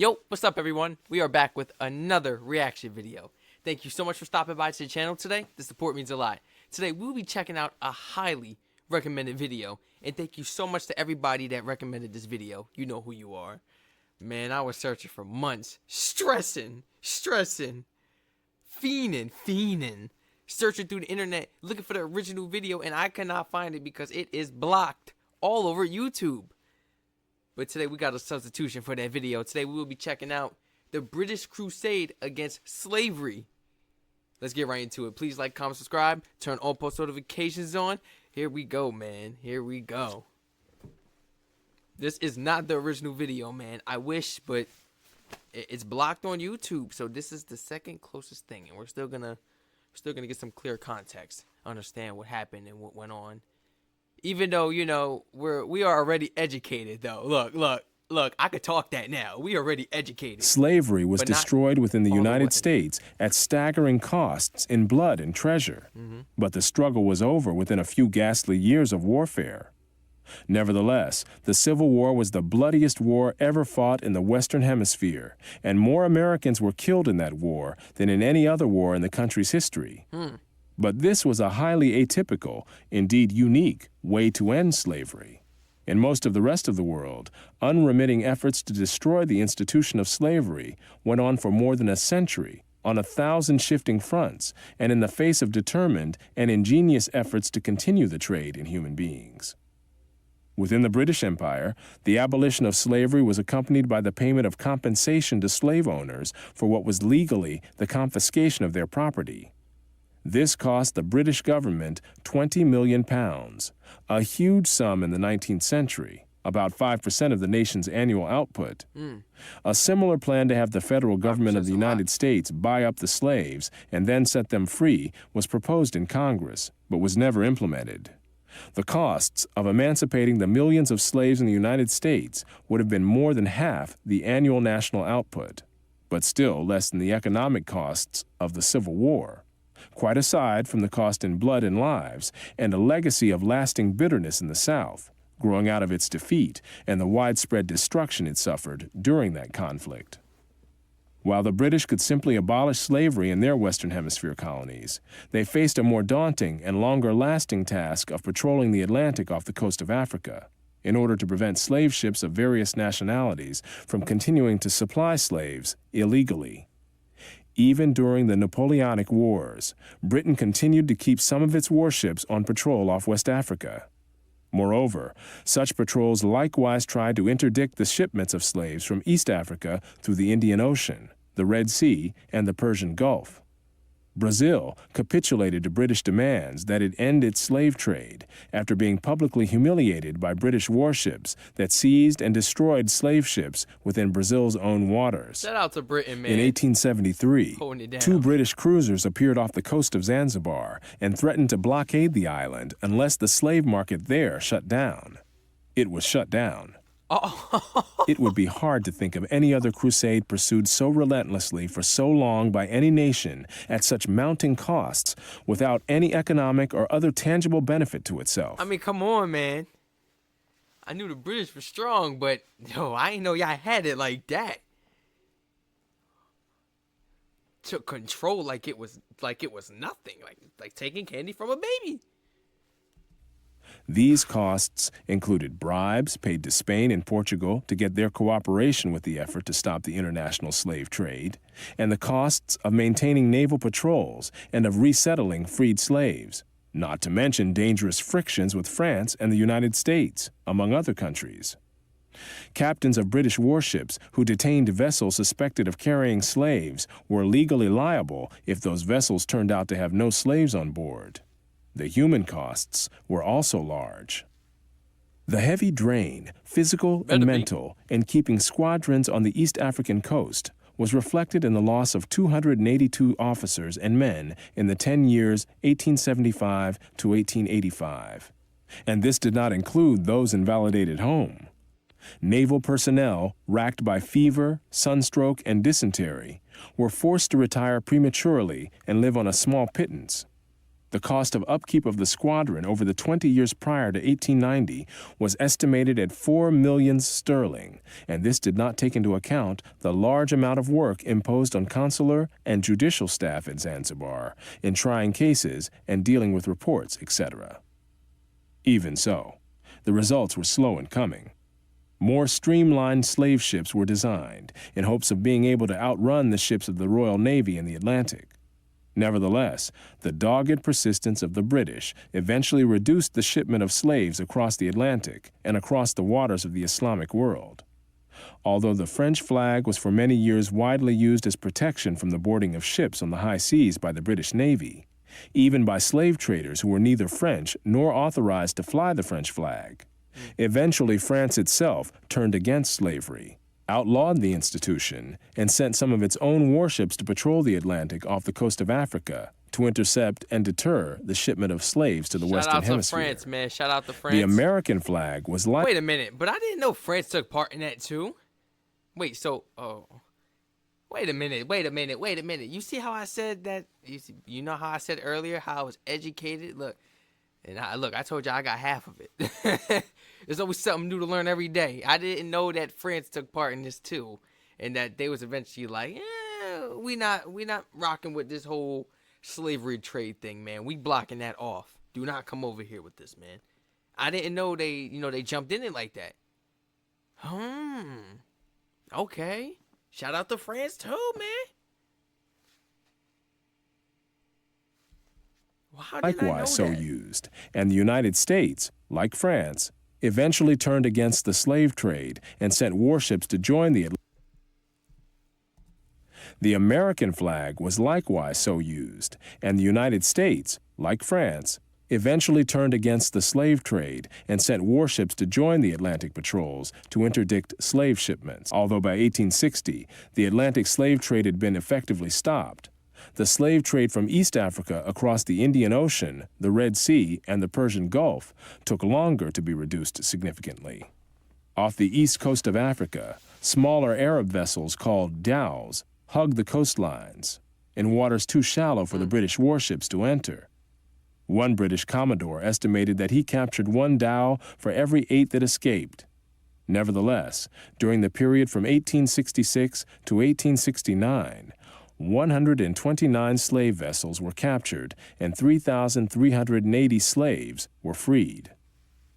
Yo, what's up everyone? We are back with another reaction video. Thank you so much for stopping by to the channel today. The support means a lot. Today we'll be checking out a highly recommended video. And thank you so much to everybody that recommended this video. You know who you are. Man, I was searching for months. Stressing. Fiending. Searching through the internet, looking for the original video, and I cannot find it because it is blocked all over YouTube. But today we got a substitution for that video. Today we will be checking out the British Crusade against slavery. Let's get right into it. Please like, comment, subscribe, turn all post notifications on. Here we go, man. Here we go. This is not the original video, man. I wish, but it's blocked on YouTube. So this is the second closest thing, and we're still gonna get some clear context, understand what happened and what went on. Even though, you know, we are already educated, though. Look, I could talk that now. We are already educated. Slavery was destroyed within the United States at staggering costs in blood and treasure. But the struggle was over within a few ghastly years of warfare. Nevertheless, the Civil War was the bloodiest war ever fought in the Western Hemisphere, and more Americans were killed in that war than in any other war in the country's history. But this was a highly atypical, indeed unique, way to end slavery. In most of the rest of the world, unremitting efforts to destroy the institution of slavery went on for more than a century, on 1,000 shifting fronts, and in the face of determined and ingenious efforts to continue the trade in human beings. Within the British Empire, the abolition of slavery was accompanied by the payment of compensation to slave owners for what was legally the confiscation of their property. This cost the British government £20 million, a huge sum in the 19th century, about 5% of the nation's annual output. A similar plan to have the federal government of the United States buy up the slaves and then set them free was proposed in Congress, but was never implemented. The costs of emancipating the millions of slaves in the United States would have been more than half the annual national output, but still less than the economic costs of the Civil War, quite aside from the cost in blood and lives and a legacy of lasting bitterness in the South, growing out of its defeat and the widespread destruction it suffered during that conflict. While the British could simply abolish slavery in their Western Hemisphere colonies, they faced a more daunting and longer-lasting task of patrolling the Atlantic off the coast of Africa in order to prevent slave ships of various nationalities from continuing to supply slaves illegally. Even during the Napoleonic Wars, Britain continued to keep some of its warships on patrol off West Africa. Moreover, such patrols likewise tried to interdict the shipments of slaves from East Africa through the Indian Ocean, the Red Sea, and the Persian Gulf. Brazil capitulated to British demands that it end its slave trade after being publicly humiliated by British warships that seized and destroyed slave ships within Brazil's own waters. Shout out to Britain, man. In 1873, 2 British cruisers appeared off the coast of Zanzibar and threatened to blockade the island unless the slave market there shut down. It was shut down. It would be hard to think of any other crusade pursued so relentlessly for so long by any nation at such mounting costs without any economic or other tangible benefit to itself. I mean, come on, man. I knew the British were strong, but yo, I didn't know y'all had it like that. Took control like it was nothing, like taking candy from a baby. These costs included bribes paid to Spain and Portugal to get their cooperation with the effort to stop the international slave trade, and the costs of maintaining naval patrols and of resettling freed slaves, not to mention dangerous frictions with France and the United States, among other countries. Captains of British warships who detained vessels suspected of carrying slaves were legally liable if those vessels turned out to have no slaves on board. The human costs were also large. The heavy drain, physical and mental, in keeping squadrons on the East African coast was reflected in the loss of 282 officers and men in the 10 years 1875 to 1885. And this did not include those invalidated home. Naval personnel, racked by fever, sunstroke, and dysentery, were forced to retire prematurely and live on a small pittance. The cost of upkeep of the squadron over the 20 years prior to 1890 was estimated at 4 million sterling, and this did not take into account the large amount of work imposed on consular and judicial staff at Zanzibar in trying cases and dealing with reports, etc. Even so, the results were slow in coming. More streamlined slave ships were designed in hopes of being able to outrun the ships of the Royal Navy in the Atlantic. Nevertheless, the dogged persistence of the British eventually reduced the shipment of slaves across the Atlantic and across the waters of the Islamic world. Although the French flag was for many years widely used as protection from the boarding of ships on the high seas by the British Navy, even by slave traders who were neither French nor authorized to fly the French flag, eventually France itself turned against slavery, outlawed the institution, and sent some of its own warships to patrol the Atlantic off the coast of Africa to intercept and deter the shipment of slaves to the Western Hemisphere. Shout out to France, man. Shout out to France. The American flag was like... Wait a minute, but I didn't know France took part in that too. Wait, so... Oh. Wait a minute. You see how I said that? You know how I said earlier how I was educated? Look, I told you I got half of it. There's always something new to learn every day. I didn't know that France took part in this too, and that they was eventually like, we not rocking with this whole slavery trade thing, man. We blocking that off. Do not come over here with this, man. I didn't know they jumped in it like that. Okay. Shout out to France too, man. Well, how did I know likewise so that? used, and the United States, like France, eventually turned against the slave trade and sent warships to join the Atlantic. The American flag was likewise so used, and the United States, like France, eventually turned against the slave trade and sent warships to join the Atlantic patrols to interdict slave shipments. Although by 1860, the Atlantic slave trade had been effectively stopped, the slave trade from East Africa across the Indian Ocean, the Red Sea, and the Persian Gulf took longer to be reduced significantly. Off the east coast of Africa, smaller Arab vessels called dhows hugged the coastlines in waters too shallow for the British warships to enter. One British commodore estimated that he captured one dhow for every 8 that escaped. Nevertheless, during the period from 1866 to 1869, 129 slave vessels were captured and 3,380 slaves were freed.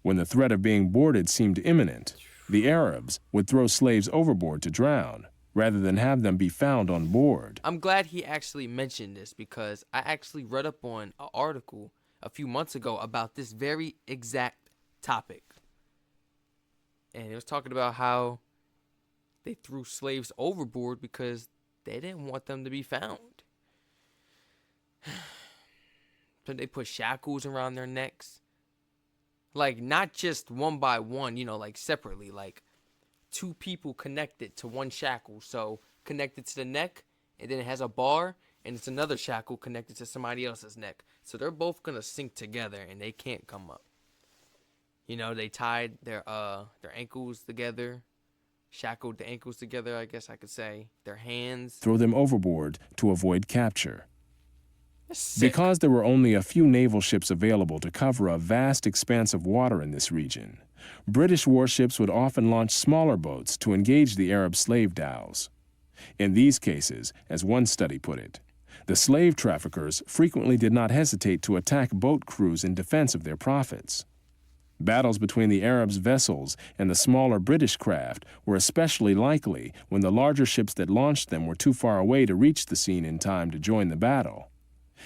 When the threat of being boarded seemed imminent, the Arabs would throw slaves overboard to drown, rather than have them be found on board. I'm glad he actually mentioned this because I actually read up on an article a few months ago about this very exact topic. And it was talking about how they threw slaves overboard because they didn't want them to be found. So they put shackles around their necks. Like, not just one by one, like separately. Like, 2 people connected to one shackle. So, connected to the neck, and then it has a bar, and it's another shackle connected to somebody else's neck. So, they're both going to sink together, and they can't come up. They tied their ankles together. Shackled the ankles together, I guess I could say. Their hands. Throw them overboard to avoid capture. Because there were only a few naval ships available to cover a vast expanse of water in this region, British warships would often launch smaller boats to engage the Arab slave dhows. In these cases, as one study put it, the slave traffickers frequently did not hesitate to attack boat crews in defense of their profits. Battles between the Arabs' vessels and the smaller British craft were especially likely when the larger ships that launched them were too far away to reach the scene in time to join the battle.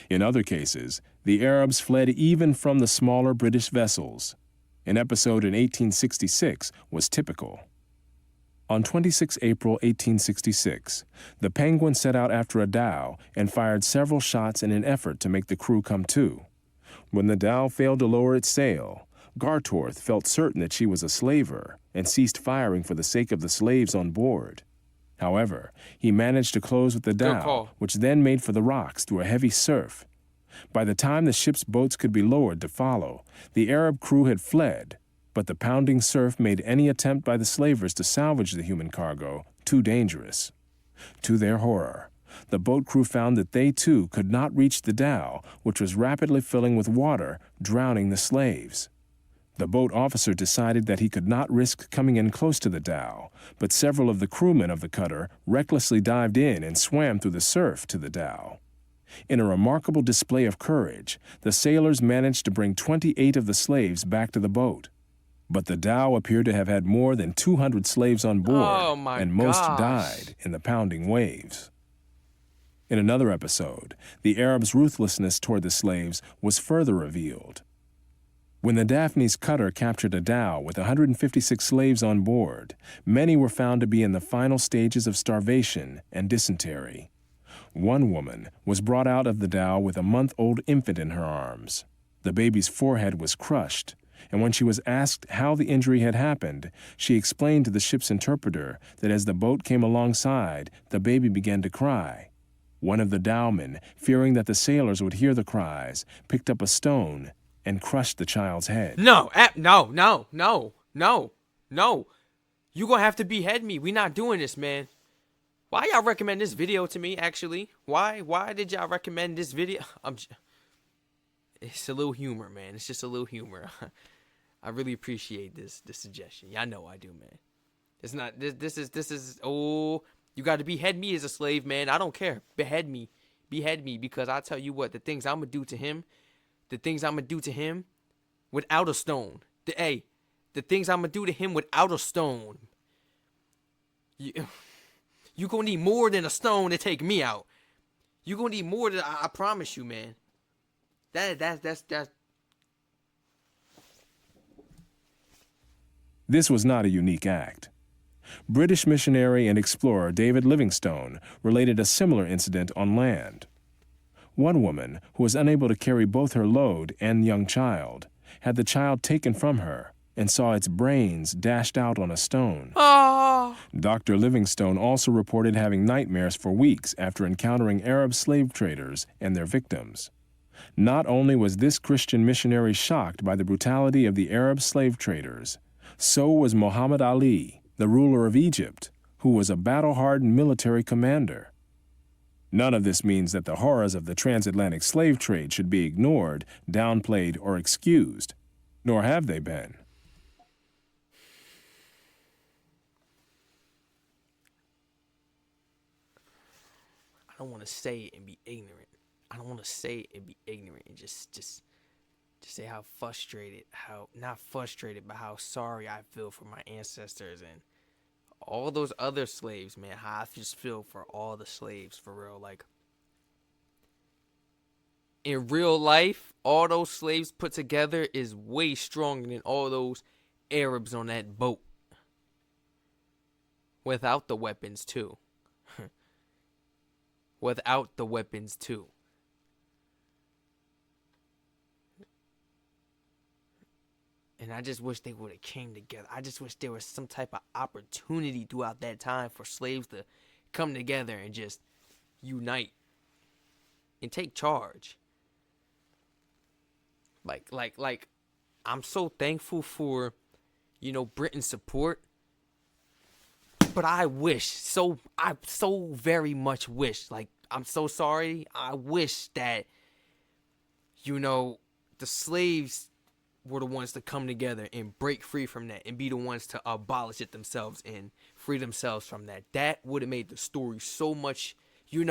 In other cases, the Arabs fled even from the smaller British vessels. An episode in 1866 was typical. On 26 April 1866, the Penguin set out after a dhow and fired several shots in an effort to make the crew come to. When the dhow failed to lower its sail, Gartorth felt certain that she was a slaver and ceased firing for the sake of the slaves on board. However, he managed to close with the dhow, which then made for the rocks through a heavy surf. By the time the ship's boats could be lowered to follow, the Arab crew had fled, but the pounding surf made any attempt by the slavers to salvage the human cargo too dangerous. To their horror, the boat crew found that they too could not reach the dhow, which was rapidly filling with water, drowning the slaves. The boat officer decided that he could not risk coming in close to the dhow, but several of the crewmen of the cutter recklessly dived in and swam through the surf to the dhow. In a remarkable display of courage, the sailors managed to bring 28 of the slaves back to the boat. But the dhow appeared to have had more than 200 slaves on board, and most died in the pounding waves. In another episode, the Arabs' ruthlessness toward the slaves was further revealed. When the Daphne's cutter captured a dhow with 156 slaves on board, many were found to be in the final stages of starvation and dysentery. One woman was brought out of the dhow with a month-old infant in her arms. The baby's forehead was crushed, and when she was asked how the injury had happened, she explained to the ship's interpreter that as the boat came alongside, the baby began to cry. One of the dowmen, fearing that the sailors would hear the cries, picked up a stone and crushed the child's head. No. You gonna have to behead me. We not doing this, man. Why y'all recommend this video to me, actually? Why did y'all recommend this video? It's a little humor, man. It's just a little humor. I really appreciate this suggestion. Y'all know I do, man. It's not, this is, oh, you got to behead me as a slave, man. I don't care. Behead me, because I tell you what, the things I'm gonna do to him without a stone. The things I'm gonna do to him without a stone. You gonna need more than a stone to take me out. You gonna need more than, I promise you, man. That's. This was not a unique act. British missionary and explorer David Livingstone related a similar incident on land. One woman, who was unable to carry both her load and young child, had the child taken from her and saw its brains dashed out on a stone. Oh. Dr. Livingstone also reported having nightmares for weeks after encountering Arab slave traders and their victims. Not only was this Christian missionary shocked by the brutality of the Arab slave traders, so was Muhammad Ali, the ruler of Egypt, who was a battle-hardened military commander. None of this means that the horrors of the transatlantic slave trade should be ignored, downplayed, or excused, nor have they been. I don't want to say it and be ignorant. And just say how not frustrated, but how sorry I feel for my ancestors and all those other slaves, man. How I just feel for all the slaves, for real. Like, in real life, all those slaves put together is way stronger than all those Arabs on that boat. Without the weapons, too. Without the weapons, too. And I just wish they would have came together. I just wish there was some type of opportunity throughout that time for slaves to come together and just unite and take charge. Like, I'm so thankful for, Britain's support. But I so very much wish, like, I'm so sorry. I wish that, the slaves were the ones to come together and break free from that and be the ones to abolish it themselves and free themselves from that. That would have made the story so much, and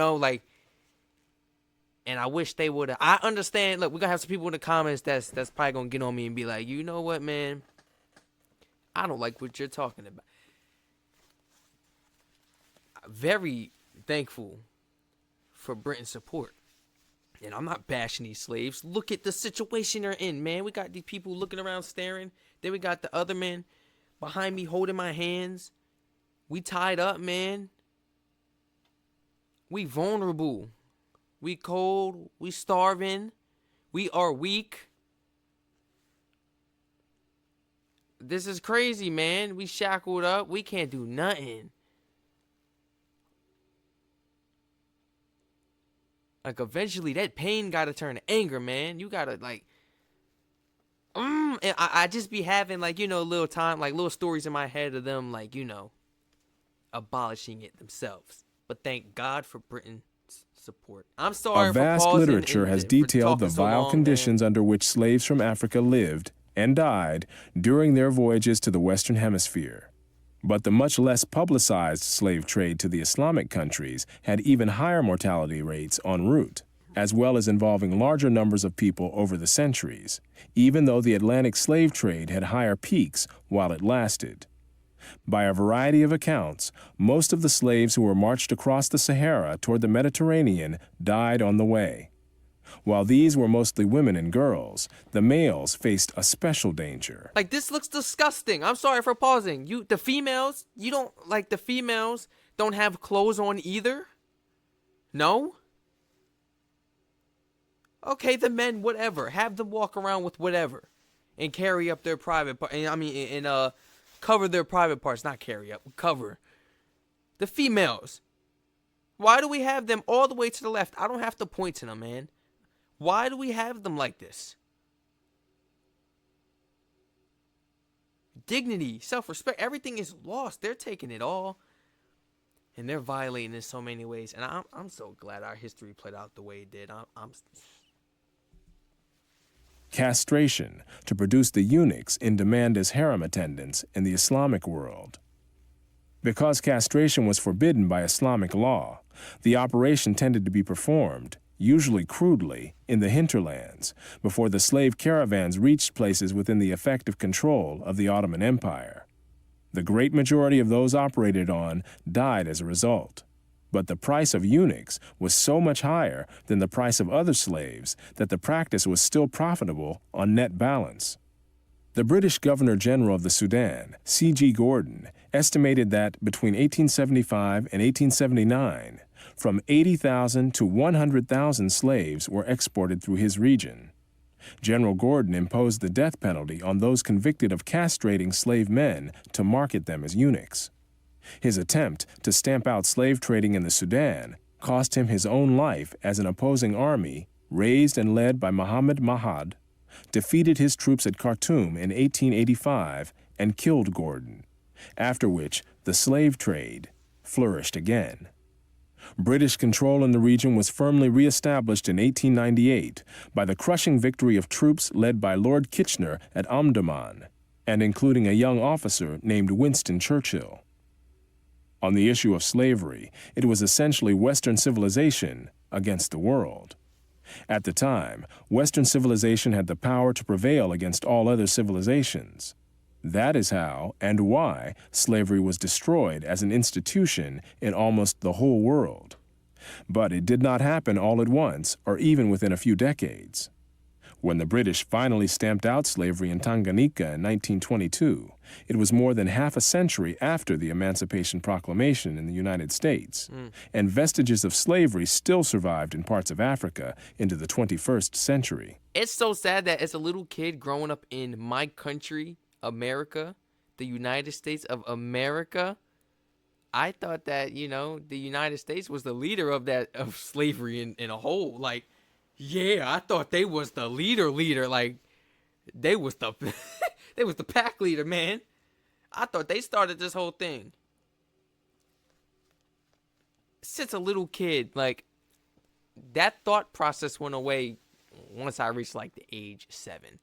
I wish they would have. I understand. Look, we're going to have some people in the comments that's probably going to get on me and be like, you know what, man? I don't like what you're talking about. Very thankful for Britain's support. And I'm not bashing these slaves. Look at the situation they're in, man. We got these people looking around staring. Then we got the other men behind me holding my hands. We tied up, man. We vulnerable. We cold. We starving. We are weak. This is crazy, man. We shackled up. We can't do nothing. Like, eventually, that pain got to turn to anger, man. You got to, like, and I just be having, like, little time, like, little stories in my head of them, like, abolishing it themselves. But thank God for Britain support. I'm sorry A for vast pausing literature and has for detailed the talking so vile long, conditions man. under which slaves from Africa lived and died during their voyages to the Western Hemisphere. But the much less publicized slave trade to the Islamic countries had even higher mortality rates en route, as well as involving larger numbers of people over the centuries, even though the Atlantic slave trade had higher peaks while it lasted. By a variety of accounts, most of the slaves who were marched across the Sahara toward the Mediterranean died on the way. While these were mostly women and girls, the males faced a special danger. Like, this looks disgusting. I'm sorry for pausing. The females don't have clothes on either? No? Okay, the men, whatever. Have them walk around with whatever. And carry up their private part. Cover their private parts. Not carry up. Cover. The females. Why do we have them all the way to the left? I don't have to point to them, man. Why do we have them like this? Dignity, self-respect, everything is lost. They're taking it all. And they're violating in so many ways. And I'm so glad our history played out the way it did. Castration to produce the eunuchs in demand as harem attendants in the Islamic world. Because castration was forbidden by Islamic law, the operation tended to be performed, usually crudely, in the hinterlands, before the slave caravans reached places within the effective control of the Ottoman Empire. The great majority of those operated on died as a result. But the price of eunuchs was so much higher than the price of other slaves that the practice was still profitable on net balance. The British Governor-General of the Sudan, C.G. Gordon, estimated that between 1875 and 1879, from 80,000 to 100,000 slaves were exported through his region. General Gordon imposed the death penalty on those convicted of castrating slave men to market them as eunuchs. His attempt to stamp out slave trading in the Sudan cost him his own life as an opposing army, raised and led by Muhammad Mahad, defeated his troops at Khartoum in 1885 and killed Gordon, after which the slave trade flourished again. British control in the region was firmly re-established in 1898 by the crushing victory of troops led by Lord Kitchener at Omdurman, and including a young officer named Winston Churchill. On the issue of slavery, it was essentially Western civilization against the world. At the time, Western civilization had the power to prevail against all other civilizations. That is how and why slavery was destroyed as an institution in almost the whole world. But it did not happen all at once or even within a few decades. When the British finally stamped out slavery in Tanganyika in 1922, it was more than half a century after the Emancipation Proclamation in the United States, and vestiges of slavery still survived in parts of Africa into the 21st century. It's so sad that as a little kid growing up in my country, America, the United States of America, I thought that, the United States was the leader of slavery in a whole. Like, yeah, I thought they was the leader. Like, they was the they was the pack leader, man. I thought they started this whole thing. Since a little kid, like, that thought process went away once I reached like the age 7.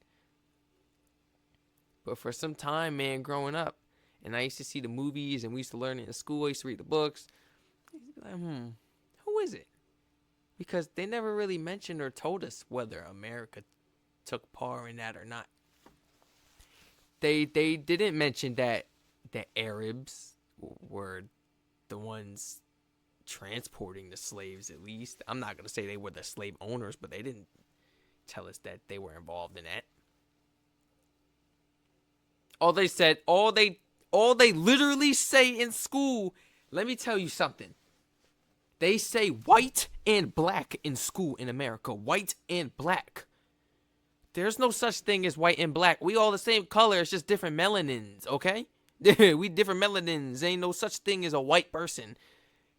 But for some time, man, growing up, and I used to see the movies, and we used to learn it in school. I used to read the books. I used to be like, who is it? Because they never really mentioned or told us whether America took part in that or not. They didn't mention that the Arabs were the ones transporting the slaves, at least. I'm not going to say they were the slave owners, but they didn't tell us that they were involved in that. All they literally say in school, let me tell you something. They say white and black in school in America. White and black. There's no such thing as white and black. We all the same color. It's just different melanins, okay? We different melanins. Ain't no such thing as a white person.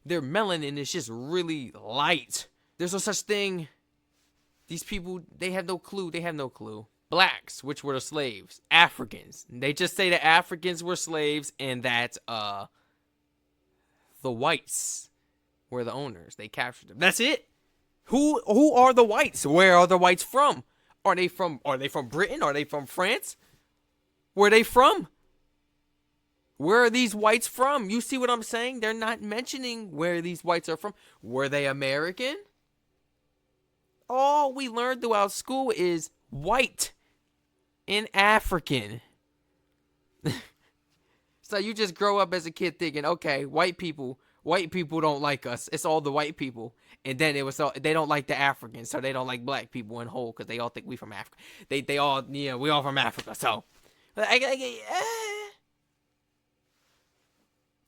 Their melanin is just really light. There's no such thing. These people, they have no clue. They have no clue. Blacks, which were the slaves. Africans. They just say that Africans were slaves and that the whites were the owners. They captured them. That's it. Who are the whites? Where are the whites from? Are they from Britain? Are they from France? Where are they from? Where are these whites from? You see what I'm saying? They're not mentioning where these whites are from. Were they American? All we learned throughout school is white and African. So you just grow up as a kid thinking, okay, white people don't like us. It's all the white people. And then it was they don't like the Africans, so they don't like black people in whole because they all think we from Africa. They all, we all from Africa. So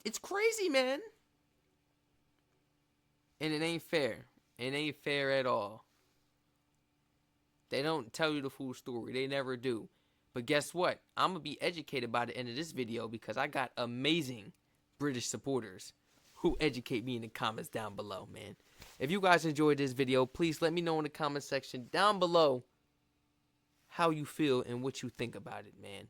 it's crazy, man. And it ain't fair. It ain't fair at all. They don't tell you the full story. They never do. But guess what? I'm going to be educated by the end of this video because I got amazing British supporters who educate me in the comments down below, man. If you guys enjoyed this video, please let me know in the comment section down below how you feel and what you think about it, man.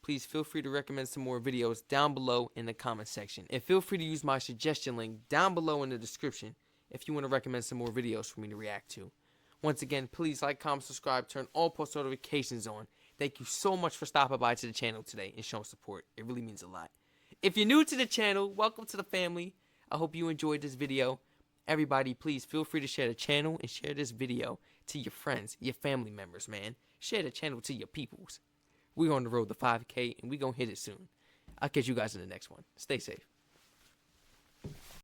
Please feel free to recommend some more videos down below in the comment section. And feel free to use my suggestion link down below in the description if you want to recommend some more videos for me to react to. Once again, please like, comment, subscribe, turn all post notifications on. Thank you so much for stopping by to the channel today and showing support. It really means a lot. If you're new to the channel, welcome to the family. I hope you enjoyed this video. Everybody, please feel free to share the channel and share this video to your friends, your family members, man. Share the channel to your peoples. We're on the road to 5K, and we're going to hit it soon. I'll catch you guys in the next one. Stay safe.